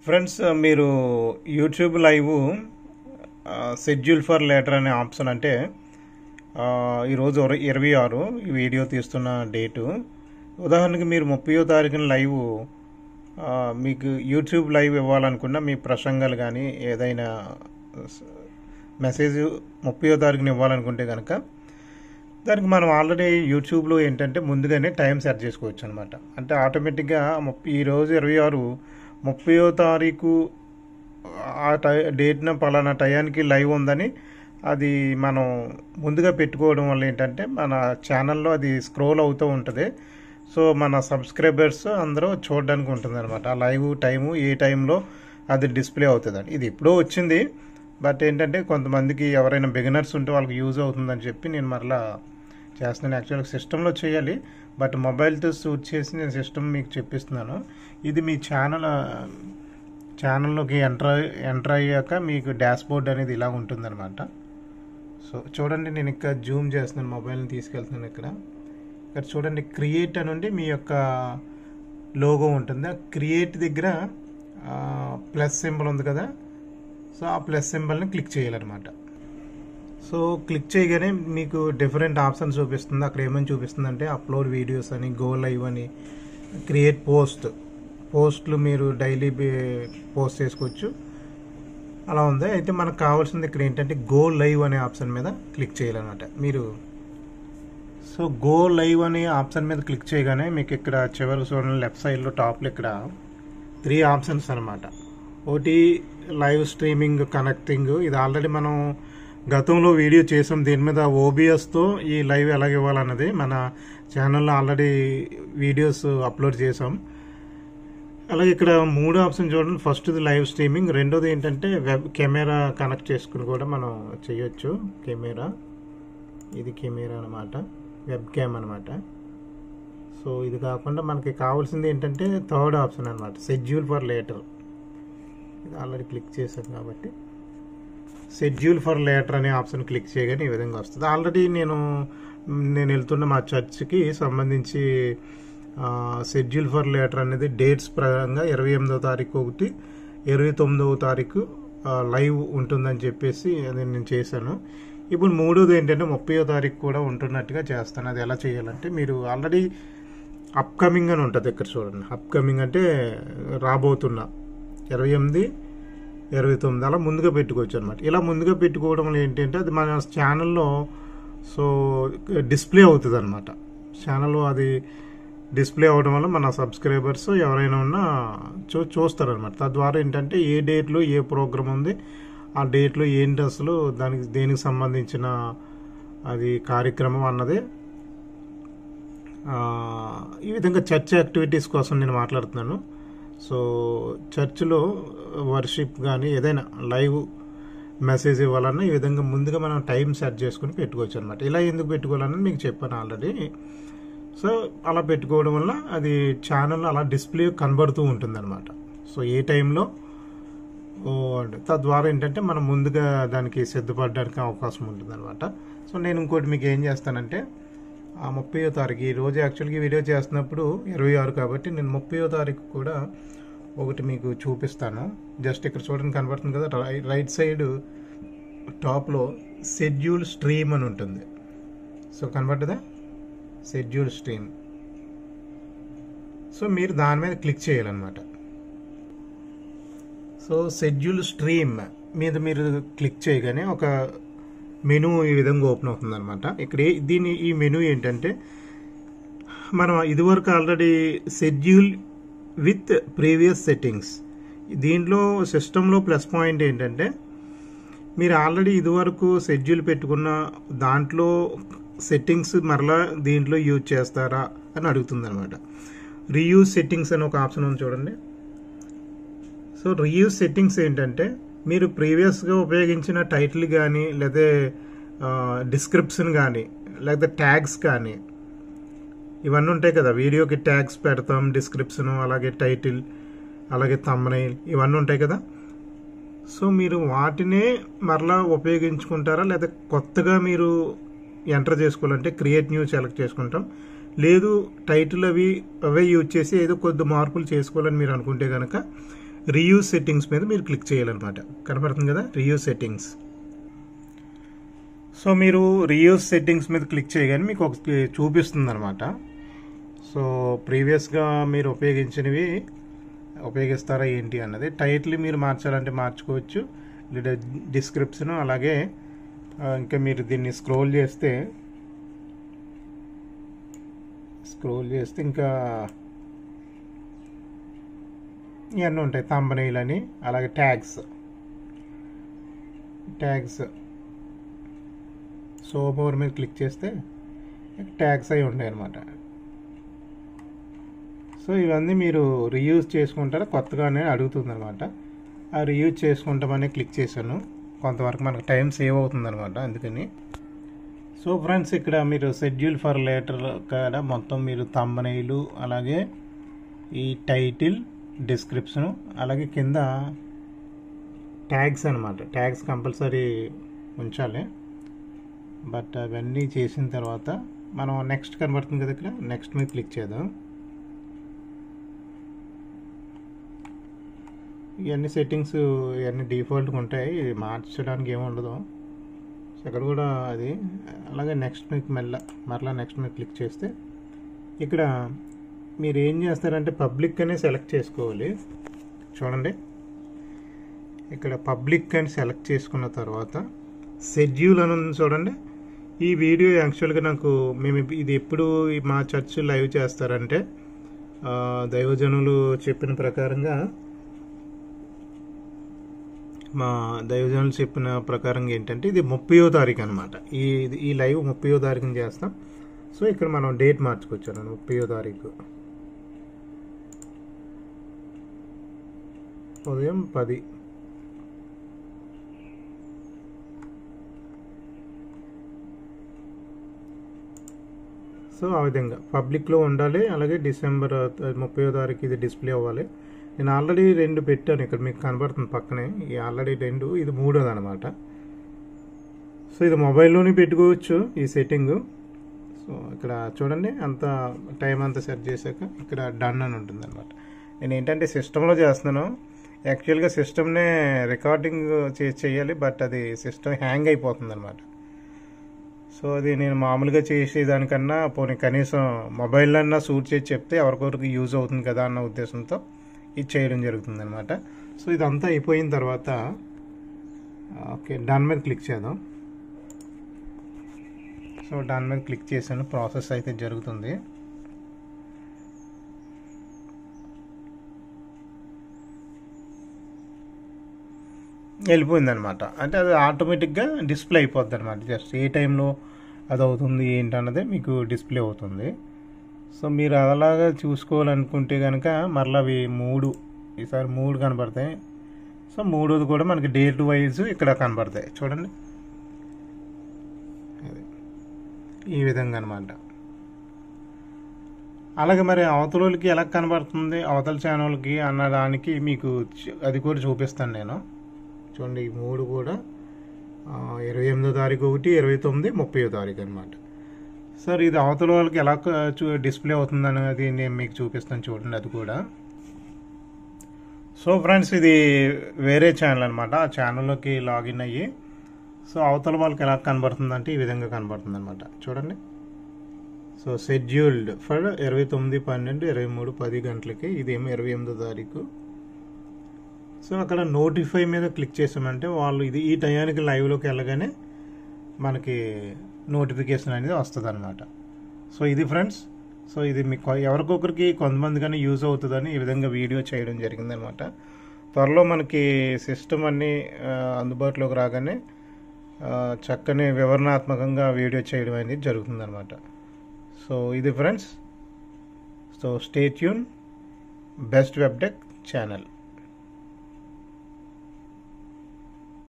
Friends, మీరు YouTube live schedule for later అనే option అంటే ఈరోజు 26 ఈ వీడియో తీస్తున్న డేటు. ఉదాహరణకి మీరు 30వ తారీఖున లైవ్ మీకు యూట్యూబ్ లైవ్ ఇవ్వాలనుకున్న మీ ప్రసంగాలు కానీ ఏదైనా మెసేజ్ 30వ తారీఖున ఇవ్వాలనుకుంటే కనుక దానికి మనం ఆల్రెడీ యూట్యూబ్లో ఏంటంటే ముందుగానే టైం సెట్ చేసుకోవచ్చు అనమాట. అంటే ఆటోమేటిక్గా ఈరోజు 26 30వ తారీఖు ఆ డేట్న పలానా టయానికి లైవ్ ఉందని అది మనం ముందుగా పెట్టుకోవడం వల్ల ఏంటంటే మన ఛానల్లో అది స్క్రోల్ అవుతూ ఉంటుంది. సో మన సబ్స్క్రైబర్స్ అందరూ చూడడానికి ఉంటుంది అనమాట. ఆ లైవ్ టైము ఏ టైంలో అది డిస్ప్లే అవుతుందండి. ఇది ఎప్పుడో వచ్చింది, బట్ ఏంటంటే కొంతమందికి ఎవరైనా బిగినర్స్ ఉంటే వాళ్ళకి యూజ్ అవుతుందని చెప్పి నేను మరలా చేస్తున్నాను. యాక్చువల్గా సిస్టంలో చేయాలి, బట్ మొబైల్తో షూట్ చేసి నేను సిస్టమ్ మీకు చెప్పిస్తున్నాను. ఇది మీ ఛానల్లోకి ఎంటర్ అయ్యాక మీకు డాష్బోర్డ్ అనేది ఇలా ఉంటుందన్నమాట. సో చూడండి, నేను ఇక్కడ జూమ్ చేస్తున్నాను, మొబైల్ని తీసుకెళ్తున్నాను. ఇక్కడ చూడండి, క్రియేట్ అని మీ యొక్క లోగో ఉంటుంది. క్రియేట్ దగ్గర ప్లస్ సింబల్ ఉంది కదా, సో ఆ ప్లస్ సింబల్ని క్లిక్ చేయాలన్నమాట. సో క్లిక్ చేయగానే మీకు డిఫరెంట్ ఆప్షన్స్ చూపిస్తుంది. అక్కడ ఏమని చూపిస్తుంది అంటే అప్లోడ్ వీడియోస్ అని, గో లైవ్ అని, క్రియేట్ పోస్ట్లు మీరు డైలీ పోస్ట్ చేసుకోవచ్చు, అలా ఉంది. అయితే మనకు కావాల్సింది ఇక్కడ ఏంటంటే గో లైవ్ అనే ఆప్షన్ మీద క్లిక్ చేయాలన్నమాట మీరు. సో గో లైవ్ అనే ఆప్షన్ మీద క్లిక్ చేయగానే మీకు ఇక్కడ చివరికి చూడండి, లెఫ్ట్ సైడ్లో టాప్లో ఇక్కడ 3 ఆప్షన్స్ అనమాట. ఒకటి లైవ్ స్ట్రీమింగ్ కనెక్టింగ్, ఇది ఆల్రెడీ మనం గతంలో వీడియో చేసాం. దీని మీద ఓబిఎస్తో ఈ లైవ్ ఎలాగ ఇవ్వాలన్నది మన ఛానల్లో ఆల్రెడీ వీడియోస్ అప్లోడ్ చేసాం. అలాగే ఇక్కడ 3 ఆప్షన్ చూడండి. ఫస్ట్ది లైవ్ స్ట్రీమింగ్, రెండోది ఏంటంటే వెబ్ కెమెరా కనెక్ట్ చేసుకుని కూడా మనం చేయొచ్చు. ఇది కెమెరా అనమాట, వెబ్ క్యామ్ అనమాట. సో ఇది కాకుండా మనకి కావాల్సింది ఏంటంటే థర్డ్ ఆప్షన్ అనమాట, షెడ్యూల్ ఫర్ లేటర్. ఇది ఆల్రెడీ క్లిక్ చేశాను కాబట్టి షెడ్యూల్ ఫర్ లేటర్ అనే ఆప్షన్ క్లిక్ చేయగానే ఈ విధంగా వస్తుంది. ఆల్రెడీ నేను వెళ్తున్న మా చర్చ్కి సంబంధించి షెడ్యూల్ ఫర్ లేటర్ అనేది డేట్స్ ప్రకారంగా 28వ తారీఖు ఒకటి, 29వ తారీఖు లైవ్ ఉంటుందని చెప్పేసి అది నేను చేశాను. ఇప్పుడు 3వది ఏంటంటే 30వ తారీఖు కూడా ఉంటున్నట్టుగా చేస్తాను. అది ఎలా చేయాలంటే మీరు ఆల్రెడీ అప్కమింగ్ అని ఉంటుంది ఇక్కడ చూడండి. అప్కమింగ్ అంటే రాబోతున్న 28, 29 అలా ముందుగా పెట్టుకోవచ్చు అనమాట. ఇలా ముందుగా పెట్టుకోవడం వల్ల ఏంటంటే అది మన ఛానల్లో సో డిస్ప్లే అవుతుంది అనమాట. ఛానల్లో అది డిస్ప్లే అవ్వడం వల్ల మన సబ్స్క్రైబర్స్ ఎవరైనా ఉన్నా చూస్తారనమాట. తద్వారా ఏంటంటే ఏ డేట్లో ఏ ప్రోగ్రామ్ ఉంది, ఆ డేట్లో ఏంటి అసలు దేనికి సంబంధించిన అది కార్యక్రమం అన్నది. ఈ విధంగా చర్చ్ యాక్టివిటీస్ కోసం నేను మాట్లాడుతున్నాను. సో చర్చ్లో వర్షిప్ కానీ ఏదైనా లైవ్ మెసేజ్ ఇవ్వాలన్నా ఈ విధంగా ముందుగా మనం టైం సెట్ చేసుకుని పెట్టుకోవచ్చు అనమాట. ఇలా ఎందుకు పెట్టుకోవాలని మీకు చెప్పాను ఆల్రెడీ. సో అలా పెట్టుకోవడం వల్ల అది ఛానల్లో అలా డిస్ప్లే కనబడుతూ ఉంటుంది అనమాట. సో ఏ టైంలో తద్వారా ఏంటంటే మనం ముందుగా దానికి సిద్ధపడడానికి అవకాశం ఉంటుంది అనమాట. సో నేను ఇంకోటి మీకు ఏం చేస్తానంటే ఆ 30వ తారీఖు, ఈ రోజు యాక్చువల్గా వీడియో చేస్తున్నప్పుడు 26 కాబట్టి నేను 30వ తారీఖు కూడా ఒకటి మీకు చూపిస్తాను. జస్ట్ ఇక్కడ చూడండి, కనబడుతుంది కదా రైట్ సైడ్ టాప్లో షెడ్యూల్ స్ట్రీమ్ అని ఉంటుంది. సో కనబడ్డదా, షెడ్యూల్ స్ట్రీమ్. సో మీరు దాని మీద క్లిక్ చేయాలన్నమాట. సో షెడ్యూల్ స్ట్రీమ్ మీద మీరు క్లిక్ చేయగానే ఒక మెనూ ఈ విధంగా ఓపెన్ అవుతుంది అనమాట. ఇక్కడ ఈ మెనూ ఏంటంటే మనం ఇదివరకు already schedule with previous settings, దీంట్లో సిస్టంలో ప్లస్ పాయింట్ ఏంటంటే మీరు ఆల్రెడీ ఇదివరకు షెడ్యూల్ పెట్టుకున్న దాంట్లో సెట్టింగ్స్ మరలా దీంట్లో యూజ్ చేస్తారా అని అడుగుతుంది అనమాట. రీయూజ్ సెట్టింగ్స్ అని ఒక ఆప్షన్ ఉంది చూడండి. సో రీయూజ్ సెట్టింగ్స్ ఏంటంటే మీరు ప్రీవియస్గా ఉపయోగించిన టైటిల్ కానీ లేదా డిస్క్రిప్షన్ కానీ లేదా ట్యాగ్స్ కానీ ఇవన్నీ ఉంటాయి కదా, వీడియోకి ట్యాగ్స్ పెడతాం, డిస్క్రిప్షను, అలాగే టైటిల్, అలాగే థంబ్నెయిల్, ఇవన్నీ ఉంటాయి కదా. సో మీరు వాటినే మరలా ఉపయోగించుకుంటారా లేదా కొత్తగా మీరు ఎంటర్ చేసుకోవాలంటే క్రియేట్ న్యూ సెలెక్ట్ చేసుకుంటాం. లేదు టైటిల్ అవే యూజ్ చేసి ఏదో కొద్ది మార్పులు చేసుకోవాలని మీరు అనుకుంటే కనుక రీయూజ్ సెట్టింగ్స్ మీద మీరు క్లిక్ చేయాలన్నమాట. కనపడుతుంది కదా, రీయూజ్ సెట్టింగ్స్. సో మీరు రీయూజ్ సెట్టింగ్స్ మీద క్లిక్ చేయగానే మీకు ఒక చూపిస్తుంది అనమాట. సో ప్రీవియస్గా మీరు ఉపయోగిస్తారా ఏంటి అన్నది. టైటిల్ మీరు మార్చాలంటే మార్చుకోవచ్చు, లేదా డిస్క్రిప్షన్. అలాగే ఇంకా మీరు దీన్ని స్క్రోల్ చేస్తే ఇంకా ఇవన్నీ ఉంటాయి, థంబ్నెయిల్ అని. అలాగే ట్యాగ్స్ సో మోర్ మీద క్లిక్ చేస్తే ట్యాగ్స్ అవి ఉంటాయి అన్నమాట. సో ఇవన్నీ మీరు రీయూజ్ చేసుకుంటారా కొత్తగానే అడుగుతుంది అనమాట. ఆ రీయూజ్ చేసుకుంటామని క్లిక్ చేశాను. కొంతవరకు మనకు టైం సేవ్ అవుతుంది అనమాట, అందుకని. సో ఫ్రెండ్స్, ఇక్కడ మీరు షెడ్యూల్ ఫర్ లేటర్ కాడ మొత్తం మీరు థంబ్నెయిల్, అలాగే ఈ టైటిల్, డిస్క్రిప్షను, అలాగే కింద ట్యాగ్స్ అనమాట. ట్యాగ్స్ కంపల్సరీ ఉంచాలి. బట్ అవన్నీ చేసిన తర్వాత మనం నెక్స్ట్ కనబడుతుంది కదా, ఇక్కడ నెక్స్ట్ మీద క్లిక్ చేద్దాం. ఇవన్నీ సెట్టింగ్స్ ఇవన్నీ డిఫాల్ట్గా ఉంటాయి, మార్చడానికి ఏమి ఉండదు. సో ఇక్కడ కూడా అది. అలాగే నెక్స్ట్ మీద మరలా నెక్స్ట్ మీద క్లిక్ చేస్తే ఇక్కడ మీరు ఏం చేస్తారంటే పబ్లిక్ అని సెలెక్ట్ చేసుకోవాలి. చూడండి, ఇక్కడ పబ్లిక్ అని సెలెక్ట్ చేసుకున్న తర్వాత షెడ్యూల్ అని ఉంది చూడండి. ఈ వీడియో యాక్చువల్గా మేము ఇది ఎప్పుడు మా చర్చ్ లైవ్ చేస్తారంటే దైవజనులు చెప్పిన ప్రకారంగా ఏంటంటే ఇది 30వ తారీఖు అనమాట. ఈ లైవ్ 30వ తారీఖున చేస్తాం. సో ఇక్కడ మనం డేట్ మార్చుకొచ్చాను, 30వ తారీఖు ఉదయం 10. సో ఆ విధంగా పబ్లిక్లో ఉండాలి. అలాగే డిసెంబర్ 30వ తారీఖు ఇది డిస్ప్లే అవ్వాలి. నేను ఆల్రెడీ 2 పెట్టాను, ఇక్కడ మీకు కనబడుతుంది పక్కనే. ఈ ఆల్రెడీ 2, ఇది 3వది అనమాట. సో ఇది మొబైల్లోనే పెట్టుకోవచ్చు ఈ సెట్టింగు. సో ఇక్కడ చూడండి, అంత టైం అంతా సెట్ చేశాక ఇక్కడ డన్ అని ఉంటుంది అనమాట. నేను ఏంటంటే సిస్టంలో చేస్తున్నాను. యాక్చువల్గా సిస్టమ్నే రికార్డింగ్ చేయాలి, బట్ అది సిస్టమ్ హ్యాంగ్ అయిపోతుంది అనమాట. సో అది నేను మామూలుగా చేసేదానికన్నా కనీసం మొబైల్లో షూట్ చేసి చెప్తే ఎవరికొరికి యూజ్ అవుతుంది కదా అన్న ఉద్దేశంతో ఇది చేయడం జరుగుతుంది అనమాట. సో ఇదంతా అయిపోయిన తర్వాత ఓకే, డన్ మీద క్లిక్ చేద్దాం. సో డన్ మీద క్లిక్ చేశాను, ప్రాసెస్ అయితే జరుగుతుంది. వెళ్ళిపోయింది అనమాట. అంటే అది ఆటోమేటిక్గా డిస్ప్లే అయిపోద్ది అనమాట. జస్ట్ ఏ టైంలో అది అవుతుంది ఏంటన్నదే మీకు డిస్ప్లే అవుతుంది. సో మీరు అలాగా చూసుకోవాలనుకుంటే కనుక మరలా అవి 3 ఈసారి 3 కనబడతాయి. సో 3వది కూడా మనకి డేట్ వైజ్ ఇక్కడ కనబడతాయి చూడండి, ఈ విధంగా అనమాట. అలాగే మరి అవతలకి ఎలా కనబడుతుంది అవతల ఛానల్కి అన్నదానికి మీకు అది కూడా చూపిస్తాను నేను. చూడండి, ఈ 3 కూడా 28వ తారీఖు, 1, 29, 30వ తారీఖు అనమాట. సార్ ఇది అవతల వాళ్ళకి ఎలా డిస్ప్లే అవుతుంది అనేది నేను మీకు చూపిస్తాను చూడండి, అది కూడా. సో ఫ్రెండ్స్, ఇది వేరే ఛానల్ అనమాట. ఆ ఛానల్లోకి లాగిన్ అయ్యి సో అవతల వాళ్ళకి ఎలా కనబడుతుందంటే ఈ విధంగా కనబడుతుంది అనమాట. చూడండి, సో షెడ్యూల్డ్ ఫర్ 29/12/23 10 ఇదేమో 28వ తారీఖు. సో అక్కడ నోటిఫై మీద క్లిక్ చేసామంటే వాళ్ళు ఈ టయానికి లైవ్లోకి వెళ్ళగానే మనకి నోటిఫికేషన్ అనేది వస్తుంది అనమాట. సో ఇది ఫ్రెండ్స్, సో ఇది మీకు ఎవరికొకరికి కొంతమంది కానీ యూజ్ అవుతుందని ఈ విధంగా వీడియో చేయడం జరిగిందనమాట. త్వరలో మనకి సిస్టమ్ అన్నీ అందుబాటులోకి రాగానే చక్కని వివరణాత్మకంగా వీడియో చేయడం అనేది జరుగుతుందనమాట. సో ఇది friends, so stay tune, best web tech channel.